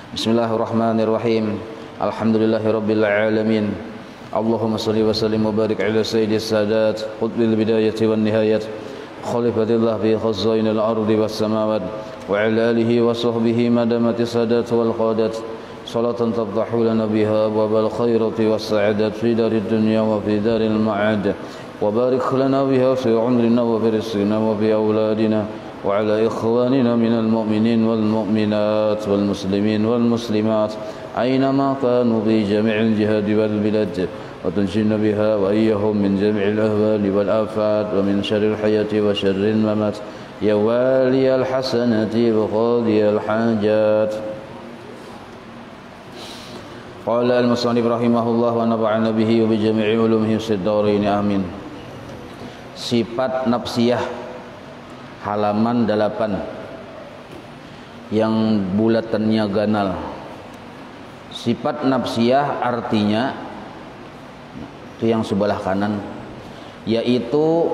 Bismillahirrahmanirrahim. Alhamdulillahirabbil alamin. Allahumma shalli wa sallim wa barik ala sayyidis sadat qutbil bidayati wan nihayat khalifatillah fi khazainil ardi was samawat wa ala alihi wa sahbihi madamati sadat wal qadat salatan tafdahu lana biha wa bal khairati was sa'adat fi darid dunya wa fi daril ma'ad wa barik lana biha fi umrina wa fi rizqina wa fi auladina وعلى إخواننا من المؤمنين والمؤمنات والمسلمين والمسلمات أينما كانوا في جميع الجهاد والبلاد وتنجينا بها وإياهم من جميع الأهوال والآفات ومن شر الحياة وشر الممات يا والي الحسنات وقاضي الحاجات. قال المصنف رحمه الله ونفعنا به وبجميع علومه في الدارين آمين. Sifat nafsiyah halaman 8 yang bulatannya ganal. Sifat nafsiyah artinya itu yang sebelah kanan, yaitu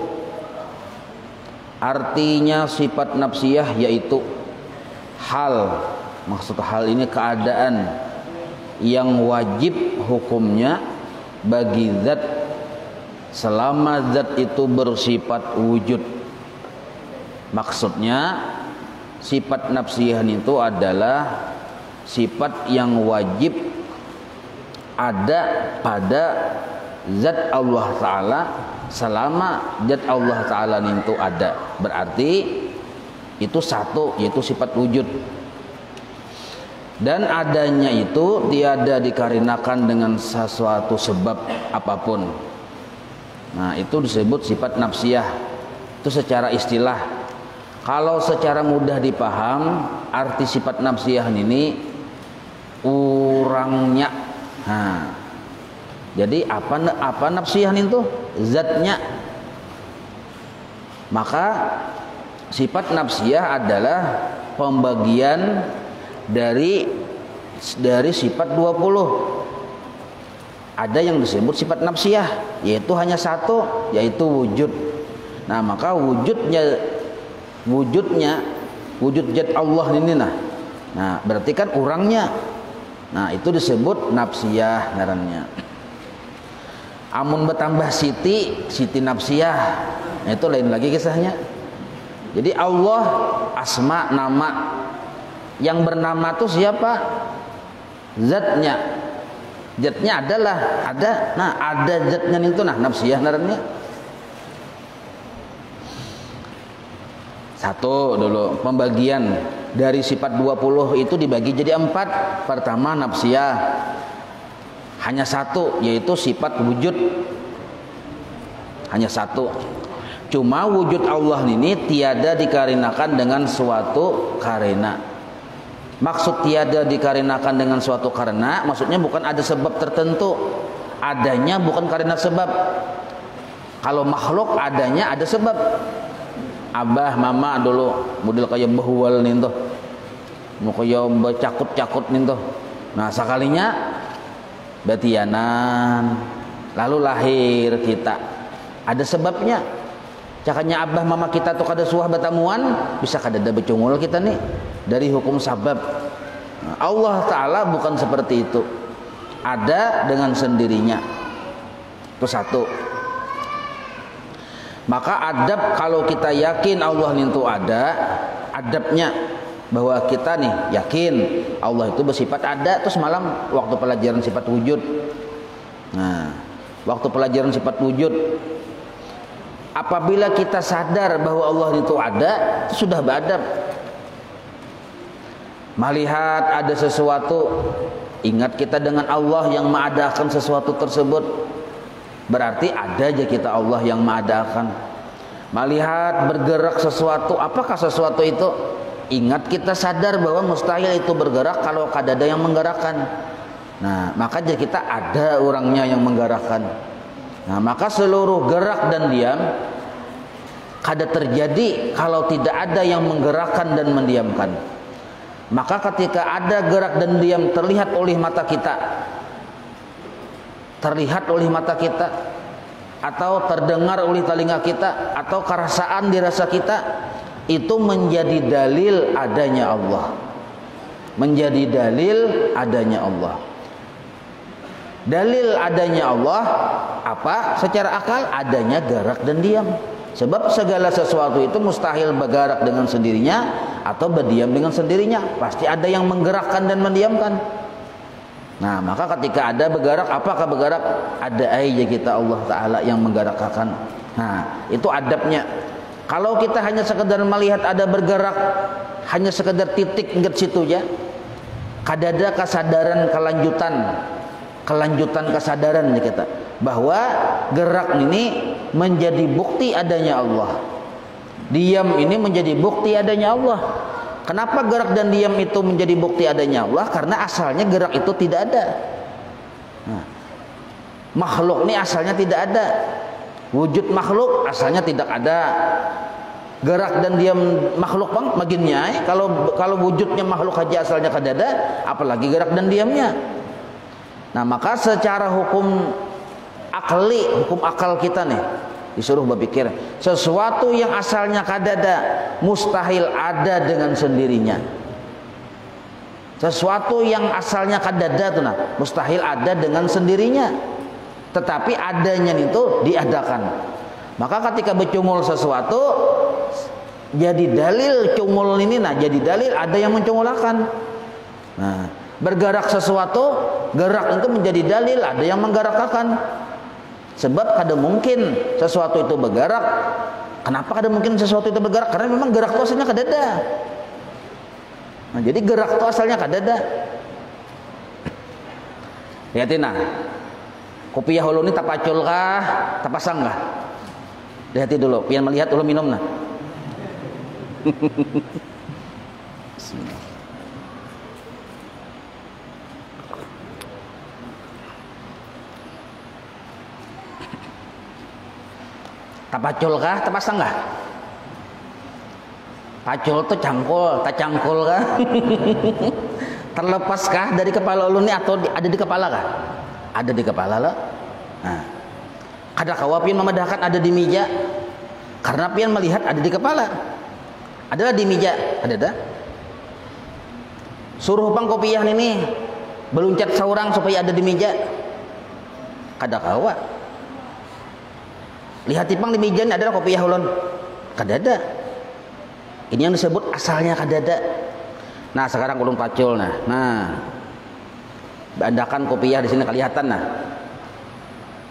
artinya sifat nafsiyah yaitu hal, maksud hal ini keadaan yang wajib hukumnya bagi zat selama zat itu bersifat wujud. Maksudnya sifat nafsiyah itu adalah sifat yang wajib ada pada zat Allah Ta'ala selama zat Allah Ta'ala itu ada. Berarti itu satu, yaitu sifat wujud. Dan adanya itu tiada dikarinakan dengan sesuatu sebab apapun. Nah, itu disebut sifat nafsiyah. Itu secara istilah. Kalau secara mudah dipaham, arti sifat nafsiyah ini orangnya. Nah, jadi apa nafsiyah itu? Zatnya. Maka sifat nafsiyah adalah pembagian dari sifat 20. Ada yang disebut sifat nafsiyah, yaitu hanya satu, yaitu wujud. Nah, maka wujud zat Allah ini nah berarti kan orangnya. Nah, itu disebut nafsiyah ngarannya. Amun bertambah siti nafsiyah, nah, itu lain lagi kisahnya. Jadi Allah asma nama, yang bernama itu siapa? Zatnya adalah ada. Nah, ada zatnya itu nafsiyah ngarannya. Satu dulu, pembagian dari sifat 20 itu dibagi jadi 4. Pertama nafsiyah, hanya satu, yaitu sifat wujud, hanya satu. Cuma wujud Allah ini tiada dikarinakan dengan suatu karena. Maksud tiada dikarinakan dengan suatu karena, maksudnya bukan ada sebab tertentu. Adanya bukan karena sebab. Kalau makhluk adanya ada sebab. Abah mama dulu model kayak bahuwal nih tuh, mau kayak cakut nih tuh. Nah, sekalinya batianan lalu lahir kita, ada sebabnya. Cakanya abah mama kita tuh kada suah batamuan, bisa kada ada becungul kita nih dari hukum sabab. Nah, Allah Ta'ala bukan seperti itu, ada dengan sendirinya. Itu satu. Maka adab, kalau kita yakin Allah itu ada, adabnya bahwa kita nih yakin Allah itu bersifat ada. Terus malam waktu pelajaran sifat wujud. Nah, waktu pelajaran sifat wujud, apabila kita sadar bahwa Allah itu ada, itu sudah beradab. Melihat ada sesuatu, ingat kita dengan Allah yang mengadakan sesuatu tersebut. Berarti ada aja kita Allah yang mengadakan. Melihat bergerak sesuatu, apakah sesuatu itu? Ingat kita sadar bahwa mustahil itu bergerak kalau kada ada yang menggerakkan. Nah, maka aja kita ada orangnya yang menggerakkan. Nah, maka seluruh gerak dan diam kada terjadi kalau tidak ada yang menggerakkan dan mendiamkan. Maka ketika ada gerak dan diam terlihat oleh mata kita, atau terdengar oleh telinga kita, atau kerasaan dirasa kita, itu menjadi dalil adanya Allah. menjadi dalil adanya Allah. Dalil adanya Allah apa? Secara akal adanya gerak dan diam. Sebab segala sesuatu itu mustahil bergerak dengan sendirinya atau berdiam dengan sendirinya. Pasti ada yang menggerakkan dan mendiamkan. Nah, maka ketika ada bergerak, apakah bergerak? Ada aja kita Allah Ta'ala yang menggerakkan. Nah, itu adabnya. Kalau kita hanya sekedar melihat ada bergerak, hanya sekedar titik ingat situ aja, kadada kesadaran kelanjutan kesadaran kita bahwa gerak ini menjadi bukti adanya Allah, diam ini menjadi bukti adanya Allah. Kenapa gerak dan diam itu menjadi bukti adanya Allah? Karena asalnya gerak itu tidak ada. Nah, makhluk ini asalnya tidak ada. Wujud makhluk asalnya tidak ada. Gerak dan diam makhluk bang baginnya. Kalau wujudnya makhluk aja asalnya tidak ada, apalagi gerak dan diamnya. Nah, maka secara hukum akal kita nih disuruh berpikir sesuatu yang asalnya kadada mustahil ada dengan sendirinya. Sesuatu yang asalnya kadada tuh nah mustahil ada dengan sendirinya, tetapi adanya itu diadakan. Maka ketika bercungul sesuatu jadi dalil cungul ini, nah jadi dalil ada yang mencungulakan. Nah, bergerak sesuatu, gerak itu menjadi dalil ada yang menggerakkan. Sebab kada mungkin sesuatu itu bergerak. Kenapa kada mungkin sesuatu itu bergerak? Karena memang gerak itu asalnya kadada. Nah, jadi gerak itu asalnya kadada. Lihatin nah, kopi hulu ini tapacul kah, tapasang kah? Lihatin dulu, pian melihat dulu minum nah. Bismillah. Tapacul kah, tapasang kah? Pacul tuh cangkul, tak cangkul kah? Terlepaskah dari kepala lu nih atau ada di kepala kah? Ada di kepala lo. Nah, kada kawa pian memedahkan ada di meja karena pian melihat ada di kepala. Adalah di meja, ada dah. Suruh pang kopiah ini beluncat seorang supaya ada di meja. Kada kawa. Lihat tipang di meja ini adalah kopiah ulun. Kadada. Ini yang disebut asalnya kadada. Nah, sekarang ulun pacul nah. Nah. Bandakan kopiah di sini kelihatan nah.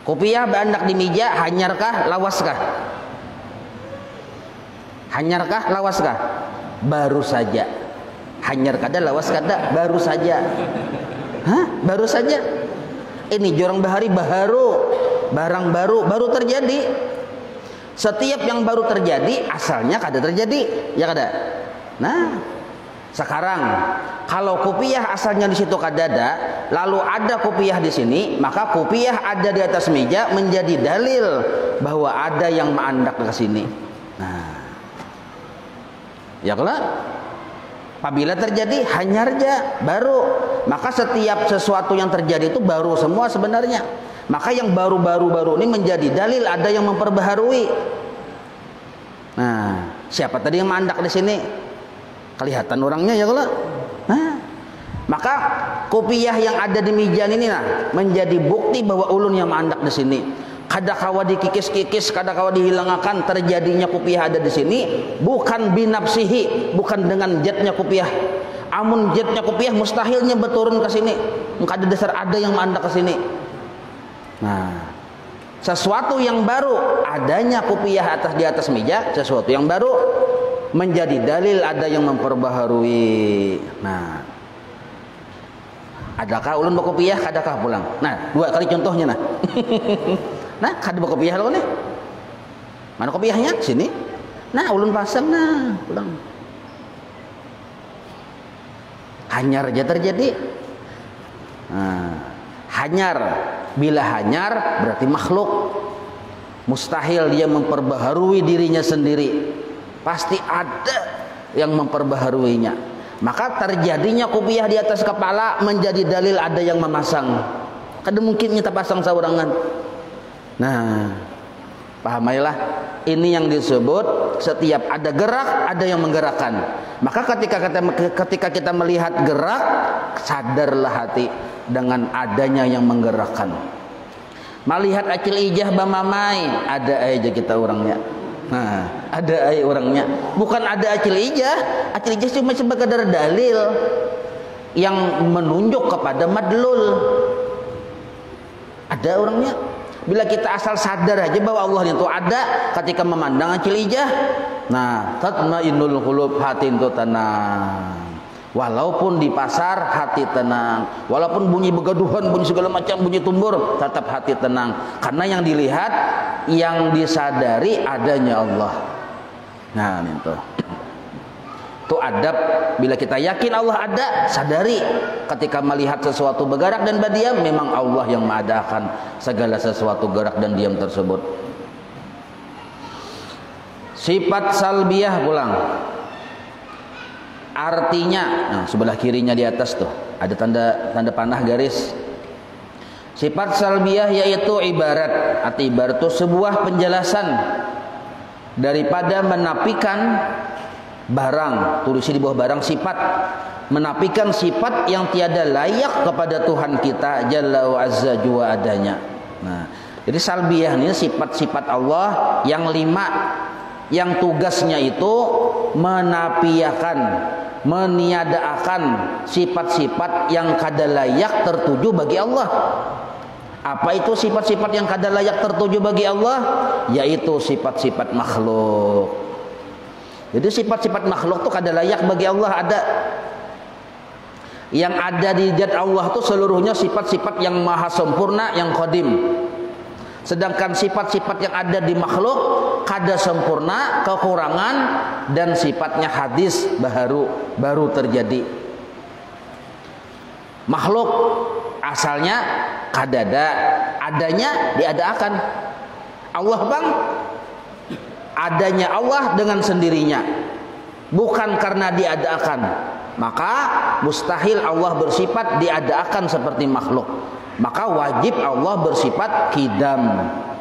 Kopiah bandak di meja hanyarkah lawaskah? Hanyarkah lawaskah? Baru saja. Hanyar kada lawas kada baru saja. Hah? Baru saja. Ini jorang bahari baharu. Barang baru terjadi. Setiap yang baru terjadi asalnya kada terjadi, ya kada. Nah, sekarang kalau kopiah asalnya di situ kadada, lalu ada kopiah di sini, maka kopiah ada di atas meja menjadi dalil bahwa ada yang menandak ke sini. Nah, ya kalau apabila terjadi hanyarja baru, maka setiap sesuatu yang terjadi itu baru semua sebenarnya. Maka yang baru-baru ini menjadi dalil ada yang memperbaharui. Nah, siapa tadi yang mandak di sini? Kelihatan orangnya ya kalau. Nah, maka kopiah yang ada di meja ini nah menjadi bukti bahwa ulun yang mandak di sini. Kada kawa dikikis-kikis, kada kawa dihilangkan terjadinya kopiah ada di sini bukan binafsihi, bukan dengan jetnya kopiah. Amun jetnya kopiah mustahilnya berturun ke sini. Kada dasar ada yang mandak ke sini. Nah, sesuatu yang baru adanya kopiah di atas meja, sesuatu yang baru menjadi dalil ada yang memperbaharui. Nah, adakah ulun berkopiah, adakah pulang? Nah, dua kali contohnya nah. Nah, kada berkopiah lo nih. Mana kopiahnya? Sini. Nah, ulun pasang nah, pulang. Hanyar aja terjadi. Nah, hanyar. Bila hanyar berarti makhluk. Mustahil dia memperbaharui dirinya sendiri. Pasti ada yang memperbaharuinya. Maka terjadinya kopiah di atas kepala menjadi dalil ada yang memasang. Kada mungkin kita pasang saurangan. Nah, Pahamailah, ini yang disebut setiap ada gerak, ada yang menggerakkan. Maka ketika kita melihat gerak, sadarlah hati dengan adanya yang menggerakkan. Melihat acil ijah bamamai, ada aja kita orangnya. Nah, ada aja orangnya. Bukan ada acil ijah cuma sebagai dalil yang menunjuk kepada madlul. Ada orangnya. Bila kita asal sadar aja bahwa Allah itu ada ketika memandang acil ijah, nah, tatmainnul qulub, hati itu tenang. Walaupun di pasar hati tenang, walaupun bunyi begaduhan, bunyi segala macam, bunyi tumbur, tetap hati tenang. Karena yang dilihat, yang disadari adanya Allah. Nah, itu. Itu adab. Bila kita yakin Allah ada, sadari ketika melihat sesuatu bergerak dan berdiam, memang Allah yang mengadakan segala sesuatu gerak dan diam tersebut. Sifat salbiyah pulang. Artinya, nah, sebelah kirinya di atas tuh ada tanda panah garis. Sifat salbiyah yaitu ibarat. Arti ibarat itu sebuah penjelasan daripada menafikan barang, tulisnya di bawah barang, sifat, menafikan sifat yang tiada layak kepada Tuhan kita Jalla wa Azza jua adanya. Nah, jadi salbiyah ini sifat-sifat Allah yang 5, yang tugasnya itu menafikan, meniadakan sifat-sifat yang kada layak tertuju bagi Allah. Apa itu sifat-sifat yang kada layak tertuju bagi Allah? Yaitu sifat-sifat makhluk. Jadi sifat-sifat makhluk itu kada layak bagi Allah ada. Yang ada di zat Allah itu seluruhnya sifat-sifat yang maha sempurna, yang qadim. Sedangkan sifat-sifat yang ada di makhluk kada sempurna, kekurangan, dan sifatnya hadis, baru terjadi. Makhluk asalnya kada ada, adanya diadakan. Allah bang, adanya Allah dengan sendirinya, bukan karena diadakan. Maka mustahil Allah bersifat diadakan seperti makhluk. Maka wajib Allah bersifat qidam,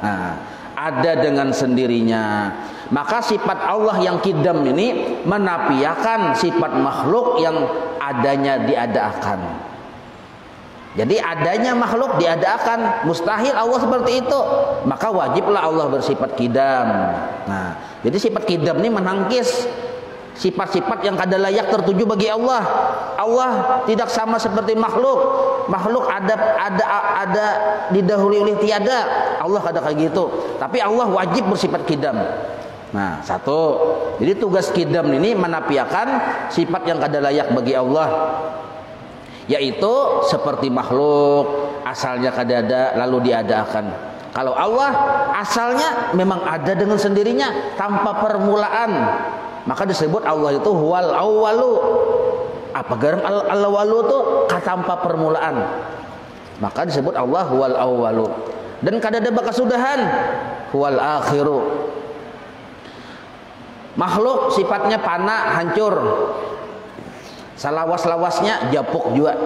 nah, ada dengan sendirinya. Maka sifat Allah yang qidam ini menafikan sifat makhluk yang adanya diadakan. Jadi adanya makhluk diadakan, mustahil Allah seperti itu. Maka wajiblah Allah bersifat qidam. Nah, jadi sifat qidam ini menangkis sifat-sifat yang kada layak tertuju bagi Allah. Allah tidak sama seperti makhluk. Makhluk ada didahului oleh tiada. Allah kada kayak gitu. Tapi Allah wajib bersifat qidam. Nah, satu. Jadi tugas qidam ini menafikan sifat yang kada layak bagi Allah. Yaitu seperti makhluk asalnya kada ada lalu diadakan. Kalau Allah asalnya memang ada dengan sendirinya tanpa permulaan, maka disebut Allah itu huwal awwalu. Apa garam al-awwalu itu tanpa permulaan, maka disebut Allah huwal awwalu. Dan kada ada bakasudahan, huwal akhiru. Makhluk sifatnya fana, hancur. Salawas-lawasnya japuk juga.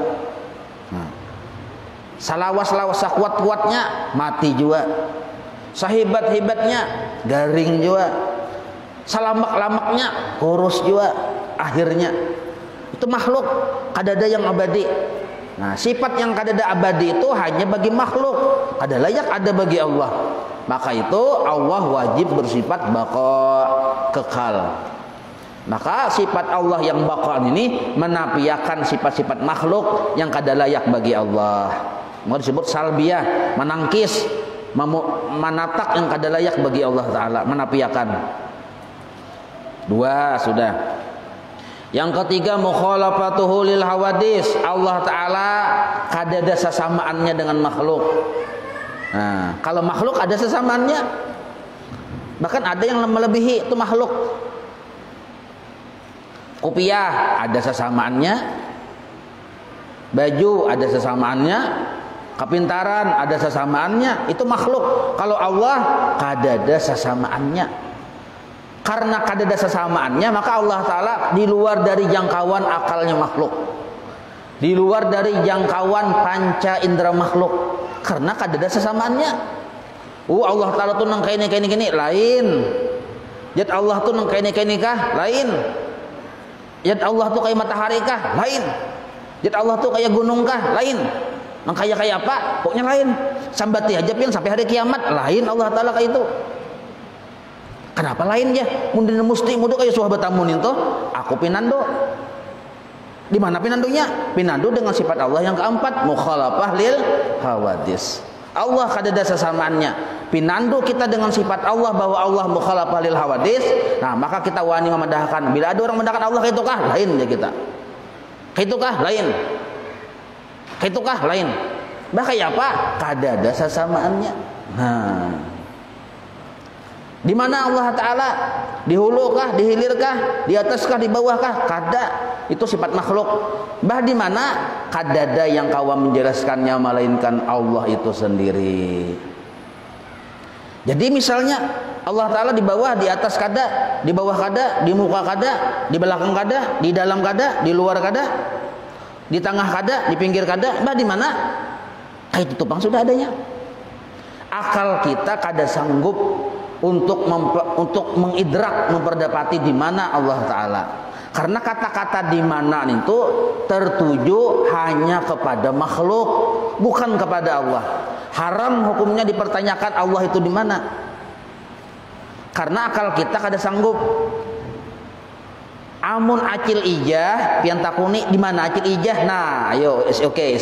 Salawas-lawas sakuat-kuatnya mati juga. Sahibat-hibatnya garing juga. Salamak-lamaknya kurus juga akhirnya. Itu makhluk, kada ada yang abadi. Nah, sifat yang kada ada abadi itu hanya bagi makhluk, kada layak ada bagi Allah. Maka itu Allah wajib bersifat baqa, kekal. Maka sifat Allah yang baqaan ini menafikan sifat-sifat makhluk yang kada layak bagi Allah. Maka disebut salbiyah, menangkis, menatak yang kada layak bagi Allah Ta'ala, menafikan. 2 sudah. Yang ketiga mukhalafatuhu lil hawadis. Allah Ta'ala kada ada sesamaannya dengan makhluk. Nah, kalau makhluk ada sesamaannya, bahkan ada yang melebihi itu makhluk. Kopiah ada sesamaannya, baju ada sesamaannya, kepintaran ada sesamaannya, itu makhluk. Kalau Allah kada ada sesamaannya. Karena kada ada sesamaannya, maka Allah Ta'ala di luar dari jangkauan akalnya makhluk, di luar dari jangkauan panca indera makhluk, karena kada ada sesamaannya. Allah Ta'ala tuh nang kaini lain. Zat Allah tuh nang kaini kah? Lain. Zat Allah tuh kayak matahari kah? Lain. Zat Allah tuh kayak gunung kah? Lain. Nang kayak apa? Pokoknya lain. Sambati aja pian sampai hari kiamat lain Allah Ta'ala kayak itu. Kenapa lain ya? Mundin musti mudu kayak sahabat tamun itu, aku pinando. Di mana pinandonya? Pinando dengan sifat Allah yang keempat, mukhalafah lil hawadis. Allah kadada sesamaannya. Pinando kita dengan sifat Allah bahwa Allah mukhalafah lil hawadis. Nah, maka kita wani memendahkan. Bila ada orang mendahkan Allah itu kah? Lain ya kita. Itu kah? Lain. Itu kah? Lain. Bahaya apa? Kadada sesamaannya. Nah, di mana Allah Ta'ala? Di hulu kah? Di hilir kah? Di atas kah? Di bawah kah? Kada. Itu sifat makhluk. Bah di mana? Kadada yang kawan menjelaskannya melainkan Allah itu sendiri. Jadi misalnya Allah Ta'ala di bawah, di atas kada, di bawah kada, di muka kada, di belakang kada, di dalam kada, di luar kada, di tengah kada, di pinggir kada. Bah di mana? Itu tupang sudah adanya. Akal kita kada sanggup untuk mengidrak, memperdapati di mana Allah Ta'ala. Karena kata-kata di mana itu tertuju hanya kepada makhluk, bukan kepada Allah. Haram hukumnya dipertanyakan Allah itu di mana. Karena akal kita kada sanggup. Amun acil ijah, pian takuni di mana acil ijah? Nah, ayo, it's okay.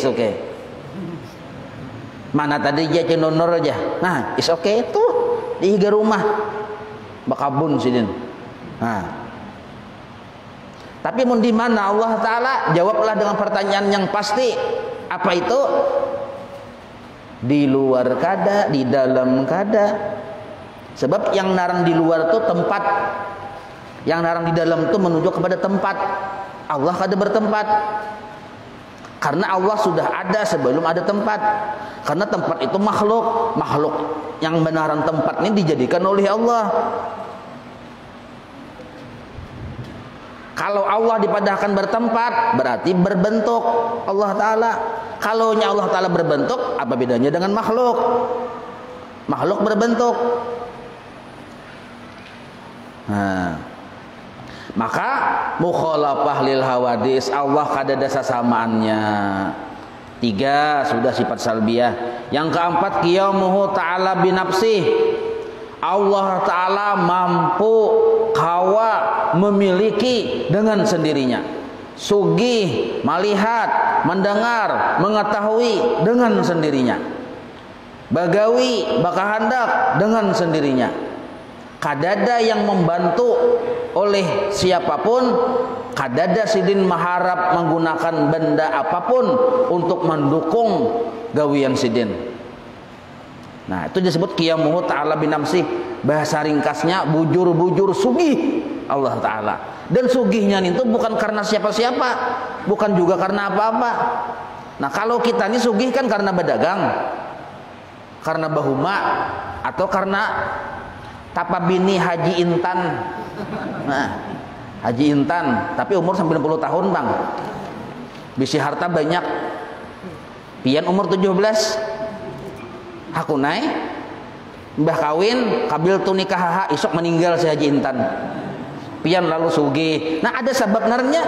Mana tadi ijah cenonor aja. Nah, it's okay itu. Di higa rumah bakabun sidin. Nah, tapi mun di mana Allah Ta'ala, jawablah dengan pertanyaan yang pasti. Apa itu? Di luar kada, di dalam kada. Sebab yang narang di luar itu tempat, yang narang di dalam itu menuju kepada tempat. Allah kada bertempat. Karena Allah sudah ada sebelum ada tempat. Karena tempat itu makhluk. Makhluk yang benaran tempat ini dijadikan oleh Allah. Kalau Allah dipadahkan bertempat, berarti berbentuk Allah Ta'ala. Kalau Allah Ta'ala berbentuk, apa bedanya dengan makhluk? Makhluk berbentuk. Nah, maka mukhalafah lil hawadis, Allah kadada sasamaannya. 3 sudah sifat salbiyah. Yang keempat, qiyamuhu ta'ala binafsih. Allah Ta'ala mampu kawa memiliki dengan sendirinya. Sugih, melihat, mendengar, mengetahui dengan sendirinya. Bagawi, bakahandak dengan sendirinya. Kadada yang membantu oleh siapapun, kadada sidin maharap menggunakan benda apapun untuk mendukung gawian sidin. Nah, itu disebut qiyamuhu ta'ala binamsih. Bahasa ringkasnya bujur-bujur sugih Allah Ta'ala. Dan sugihnya itu bukan karena siapa-siapa, bukan juga karena apa-apa. Nah, kalau kita ini sugih kan karena berdagang, karena bahuma, atau karena tapa bini Haji Intan. Nah, Haji Intan, tapi umur 90 tahun bang, bisi harta banyak, pian umur 17, hakunai, mbah kawin, kabil tu nikah isok meninggal si Haji Intan, pian lalu sugih. Nah, ada sebab narnya,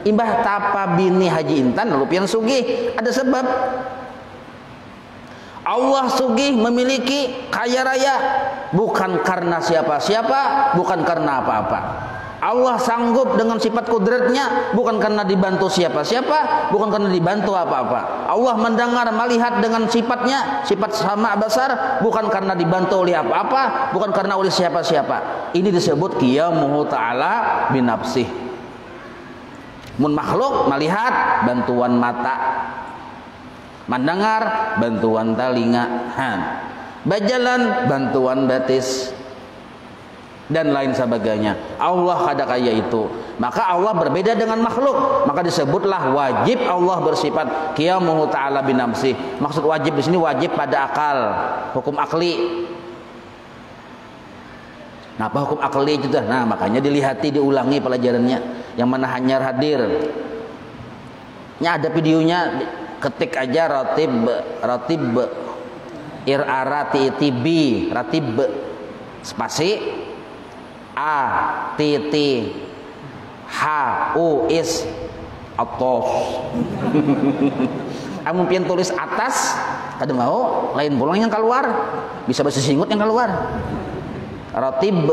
imbah tapa bini Haji Intan lalu pian sugih, ada sebab. Allah sugih, memiliki, kaya raya, bukan karena siapa-siapa, bukan karena apa-apa. Allah sanggup dengan sifat kudratnya, bukan karena dibantu siapa-siapa, bukan karena dibantu apa-apa. Allah mendengar, melihat dengan sifatnya, sifat sama besar, bukan karena dibantu oleh apa-apa, bukan karena oleh siapa-siapa. Ini disebut qiyamuhu ta'ala binafsih. Mun makhluk melihat, bantuan mata, mendengar, bantuan telinga, berjalan, bantuan batis, dan lain sebagainya. Allah kada kaya itu. Maka Allah berbeda dengan makhluk. Maka disebutlah wajib Allah bersifat qiyamuhu ta'ala binafsih. Maksud wajib di sini wajib pada akal, hukum akli. Nah, apa hukum akli itu? Nah, makanya dilihati, diulangi pelajarannya. Yang mana hanya hadir. Nya ada videonya, ketik aja ratib iratib ratib spasi a titi h u is atos. Amun pian tulis atas kada mau lain pulang yang keluar, bisa bahasa singgut yang keluar. Ratib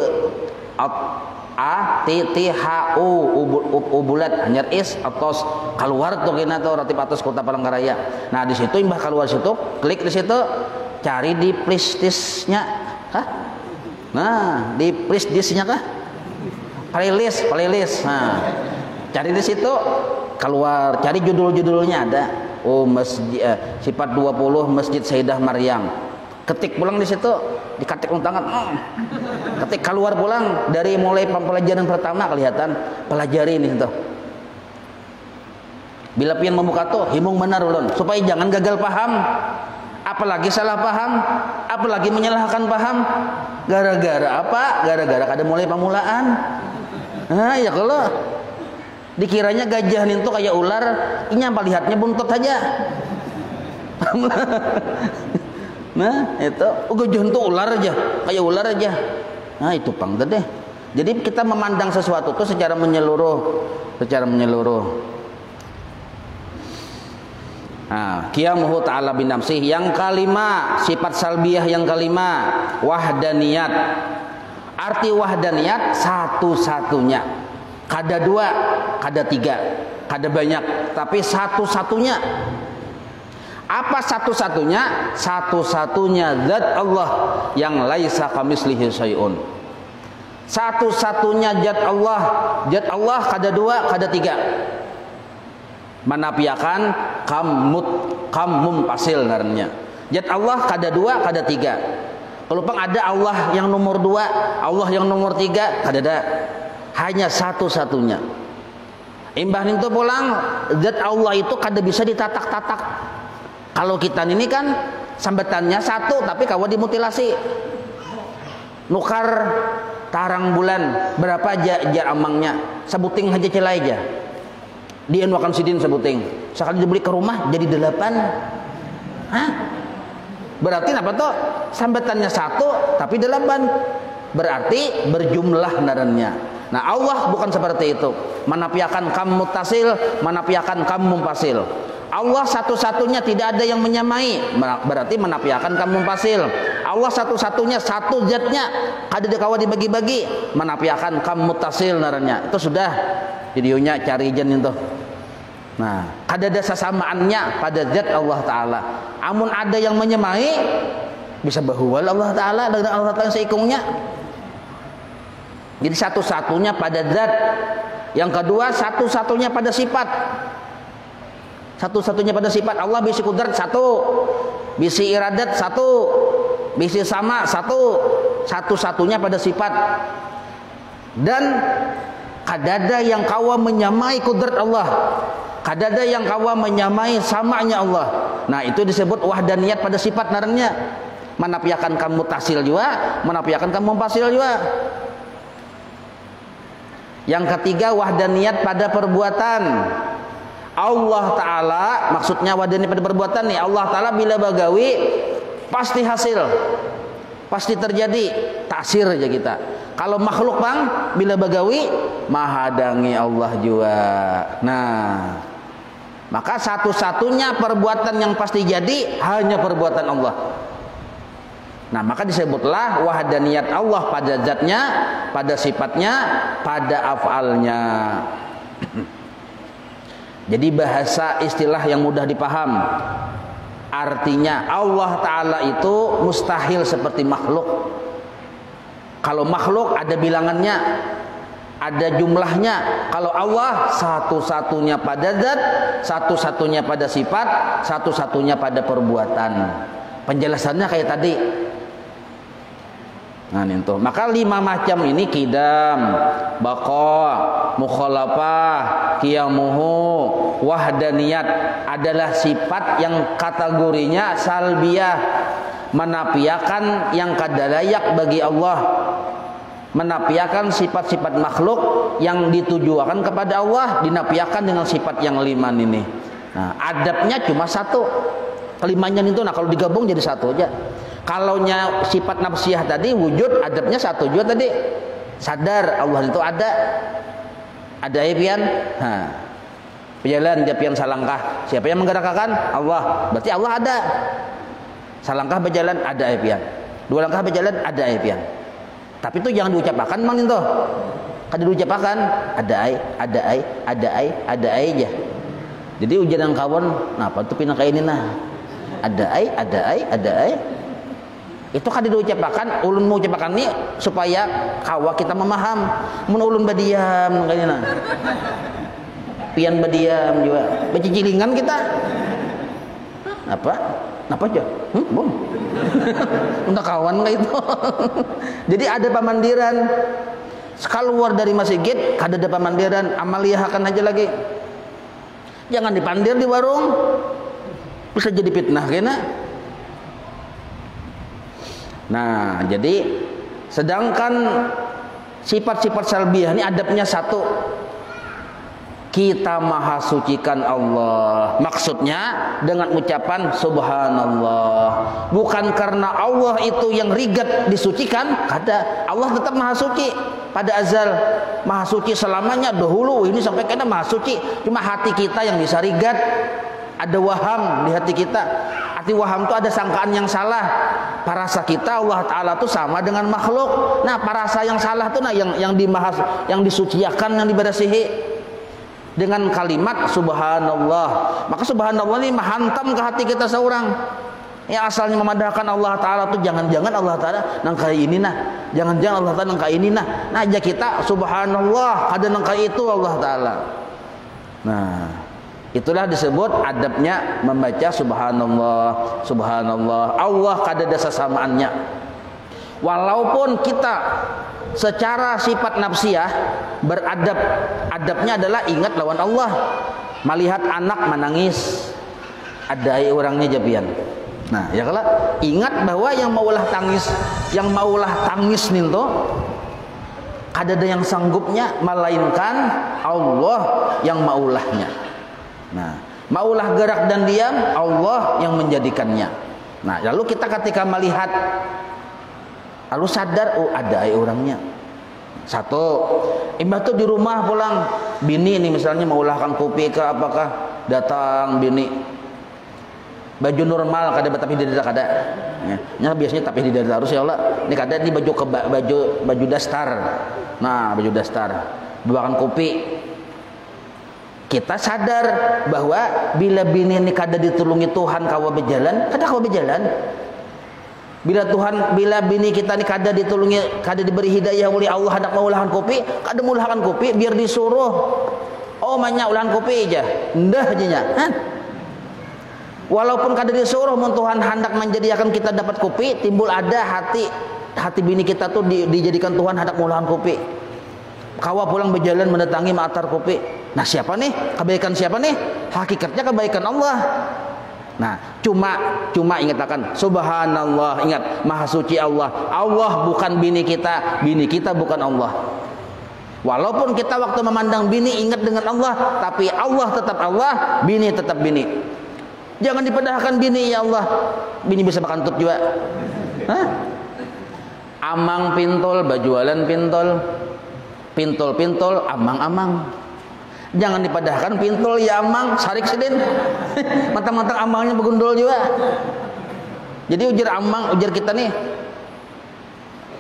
a t h u bulat hanyar is atos keluar tuh kena tuh ratib atas Kota Palangkaraya. Nah di situ imbah keluar situ, klik di situ, cari di playlistnya, kah? Nah di playlistnya kah? Playlist. Nah cari di situ, keluar, cari judul-judulnya ada. Oh masjid sifat 20 Masjid Sayyidah Maryam. Ketik pulang di situ, diketik tangan. Ketik keluar pulang dari mulai pelajaran pertama kelihatan pelajari ini tuh. Bila pian membuka tuh himung benar ulun supaya jangan gagal paham, apalagi salah paham, apalagi menyalahkan paham. Gara-gara apa? Gara-gara kada mulai pemulaan. Nah ya kalau dikiranya gajah itu kayak ular, ini apa lihatnya buntut saja. Nah itu gajah itu ular aja, kayak ular aja. Nah itu pang deh. Jadi kita memandang sesuatu itu secara menyeluruh. Nah, qiyamuhu ta'ala binafsih. Yang kelima, sifat salbiyah yang kelima, wahdaniyat. Arti wahdaniyat satu-satunya. Kada dua, kada tiga, kada banyak, tapi satu-satunya. Apa satu-satunya? Satu-satunya zat Allah yang laisa kamislihi syai'un. Satu-satunya zat Allah kada dua, kada tiga. Manapiakan kamum pasil narnya. Zat Allah kada dua, kada tiga. Kalau pang ada Allah yang nomor dua, Allah yang nomor tiga, kada ada. Hanya satu-satunya. Imbah itu pulang, zat Allah itu kada bisa ditatak-tatak. Kalau kita ini kan sambetannya satu, tapi kawa dimutilasi. Nukar tarang bulan berapa aja amangnya? Sebuting aja celai aja. Dia nuakan sidin sebuting. Sekali dibeli ke rumah jadi 8. Hah? Berarti apa tuh? Sambetannya satu, tapi 8. Berarti berjumlah narannya. Nah Allah bukan seperti itu. Manapiakan kam mutasil, manapiakan kam mumpasil. Allah satu-satunya, tidak ada yang menyamai. Berarti manapiakan kam mumpasil. Allah satu-satunya, satu zatnya, kada dikawa dibagi-bagi. Manapiakan kam mutasil naranya. Itu sudah videonya, cari jen itu. Nah, kada ada sesamaannya pada zat Allah Ta'ala. Amun ada yang menyamai, bisa bahwal Allah Ta'ala dengan Allah Ta'ala seikungnya. Jadi satu-satunya pada zat. Yang kedua satu-satunya pada sifat. Satu-satunya pada sifat. Allah bisi kudrat satu, bisi iradat satu, bisi sama satu. Satu-satunya pada sifat. Dan kadada yang kawa menyamai kudrat Allah, kadada yang kawa menyamai samanya Allah. Nah itu disebut wahdaniyat pada sifat narangnya. Manapiakan kamu tasil juga, manapiakan kamu pasil juga. Yang ketiga wahdaniyat pada perbuatan. Allah Ta'ala, maksudnya wahdaniyat pada perbuatan nih, Allah Ta'ala bila bagawi pasti hasil, pasti terjadi, taksir aja kita. Kalau makhluk bang bila bagawi mahadangi Allah juga. Nah maka satu-satunya perbuatan yang pasti jadi hanya perbuatan Allah. Nah maka disebutlah wahdaniyat Allah pada zatnya, pada sifatnya, pada af'alnya. Jadi bahasa istilah yang mudah dipaham. Artinya Allah Ta'ala itu mustahil seperti makhluk. Kalau makhluk ada bilangannya, ada jumlahnya. Kalau Allah satu-satunya pada zat, satu-satunya pada sifat, satu-satunya pada perbuatan. Penjelasannya kayak tadi. Nah itu. Maka 5 macam ini qidam, baqa, mukhalafah, qiyamuhu, wahdaniyat adalah sifat yang kategorinya salbiyah, menafiakan yang kada layak bagi Allah, menafiakan sifat-sifat makhluk yang ditujukan kepada Allah, dinafiakan dengan sifat yang 5 ini. Nah, adabnya cuma satu. Kelimanya itu nah kalau digabung jadi satu aja. Kalaunya sifat nafsiyah tadi wujud, adabnya satu juga tadi. Sadar Allah itu ada pian. Berjalan dia pian salangkah. Siapa yang menggerakkan? Allah. Berarti Allah ada. Salangkah berjalan ada pian. 2 langkah berjalan ada pian. Tapi itu jangan diucapkan mang itu. Kada diucapkan ada aja. Jadi ujian kawan, napa tuh pindah kayak ini nah. Ada ai. Itu kada diucapkan, ulun mau ucapkan ini supaya kawa kita memaham. Mun ulun badiam kayak ini nah. Pian badiam juga. Becicilingan kita. Apa aja? Bom. Untuk kawan kayak itu. Jadi ada pamandiran. Keluar dari masjid, kada ada pamandiran, amaliahakan aja lagi. Jangan dipandir di warung. Bisa jadi fitnah kena. Nah, jadi sedangkan sifat-sifat salbiyah ini adabnya satu. Kita maha sucikan Allah. Maksudnya dengan ucapan subhanallah. Bukan karena Allah itu yang rigat disucikan, kada. Allah tetap maha suci pada azal. Maha suci selamanya dahulu ini sampai kena maha suci. Cuma hati kita yang bisa rigat. Ada waham di hati kita. Hati waham itu ada sangkaan yang salah. Parasa kita Allah Ta'ala itu sama dengan makhluk. Nah parasa yang salah itu nah yang disuciakan, yang dibersihi dengan kalimat subhanallah. Maka subhanallah ini menghantam ke hati kita seorang. Yang asalnya memadahkan Allah Ta'ala itu jangan-jangan Allah Ta'ala nangka ini nah. Jangan-jangan Allah Ta'ala nangka ini nah. Nah aja kita subhanallah ada nangka itu Allah Ta'ala. Nah itulah disebut adabnya membaca subhanallah. Subhanallah. Allah kada ada sesamaannya. Walaupun kita secara sifat nafsiyah beradab, adabnya adalah ingat lawan Allah. Melihat anak menangis, ada orangnya japian. Nah, ya kalau ingat bahwa yang maulah tangis ninto kada ada yang sanggupnya melainkan Allah yang maulahnya. Nah, maulah gerak dan diam Allah yang menjadikannya. Nah, lalu kita ketika melihat lalu sadar, oh ada orangnya. Satu, imbah tuh di rumah pulang, bini ini misalnya mau ulahkan kopi ke apakah, datang bini, baju normal kada tapi di dada kada. Ya, biasanya tapi di dada harus ya Allah. Ini kada di baju dastar. Nah, baju dastar, bawakan kopi. Kita sadar bahwa bila bini ini kada ditulungi Tuhan kawa berjalan, kada kawa berjalan. Bila bini kita ni kada ditulungi, kada diberi hidayah oleh Allah hendak mau ulahan kopi, kada mau ulahan kopi biar disuruh. Oh banyak ulahan kopi aja, ndah aja. Walaupun kada disuruh, mun Tuhan hendak menjadikan kita dapat kopi, timbul ada hati bini kita tuh dijadikan Tuhan hendak mau ulahan kopi. Kawa pulang berjalan mendatangi maatar kopi. Nah siapa nih? Kebaikan siapa nih? Hakikatnya kebaikan Allah. Nah, cuma ingatkan subhanallah, ingat maha suci Allah. Allah bukan bini kita bukan Allah. Walaupun kita waktu memandang bini ingat dengan Allah, tapi Allah tetap Allah, bini tetap bini. Jangan dipedahkan bini ya Allah. Bini bisa bakantut juga. Hah? Amang pintol, bajualan pintol. Pintol, amang-amang. Jangan dipadahkan pintol ya amang sarik sidin. Mantang-mantang amangnya begundul juga. Jadi ujar kita nih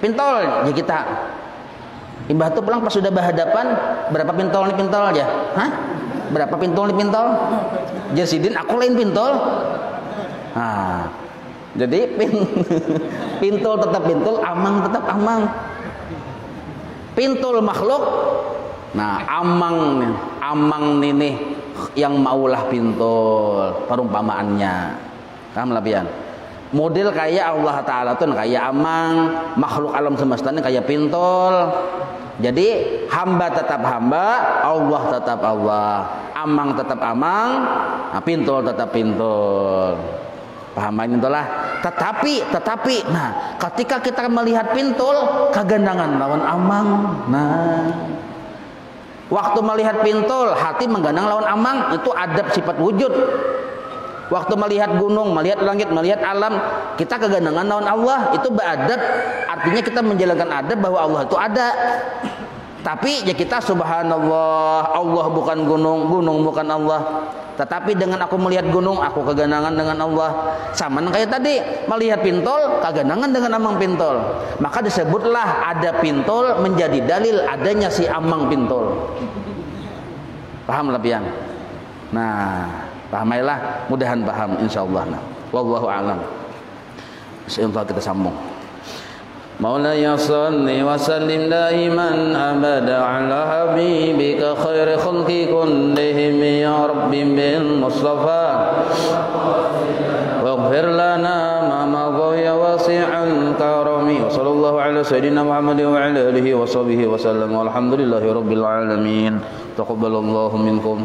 pintol ya kita. Imbah tuh pulang pas sudah berhadapan, berapa pintol nih pintol aja? Hah? Berapa pintol nih pintol? Jar sidin aku lain pintol. Nah, jadi pintol tetap pintol, amang tetap amang. Pintol makhluk. Nah, amang nih yang maulah pintol perumpamaannya. Paham lah pian? Model kayak Allah Ta'ala tuh kayak amang, makhluk alam semesta ini kayak pintol. Jadi hamba tetap hamba, Allah tetap Allah, amang tetap amang, nah, pintol tetap pintol. Pahaman itulah. Tetapi, nah, ketika kita melihat pintol, kegandangan lawan amang. Nah, waktu melihat pintol, hati menggandang lawan amang, itu adab sifat wujud. Waktu melihat gunung, melihat langit, melihat alam, kita kegandangan naon Allah, itu beradab. Artinya kita menjalankan adab bahwa Allah itu ada. Tapi ya kita subhanallah, Allah bukan gunung, gunung bukan Allah. Tetapi dengan aku melihat gunung, aku kegandangan dengan Allah. Sama kayak tadi, melihat pintol, kegandangan dengan amang pintol. Maka disebutlah ada pintol menjadi dalil adanya si amang pintol. Paham lah pian? Nah, pahamailah, mudahan paham insyaallah. Nah, wallahu a'lam. Insyaallah kita sambung. مولاي صل وسلم دائما أبدا على حبيبك خير خلق كلهم يا رب بالمصطفى واغفر لنا ما مضى يا واسع الكرم وصلى الله على سيدنا محمد وعلى آله وصحبه وسلم والحمد لله رب العالمين تقبل الله منكم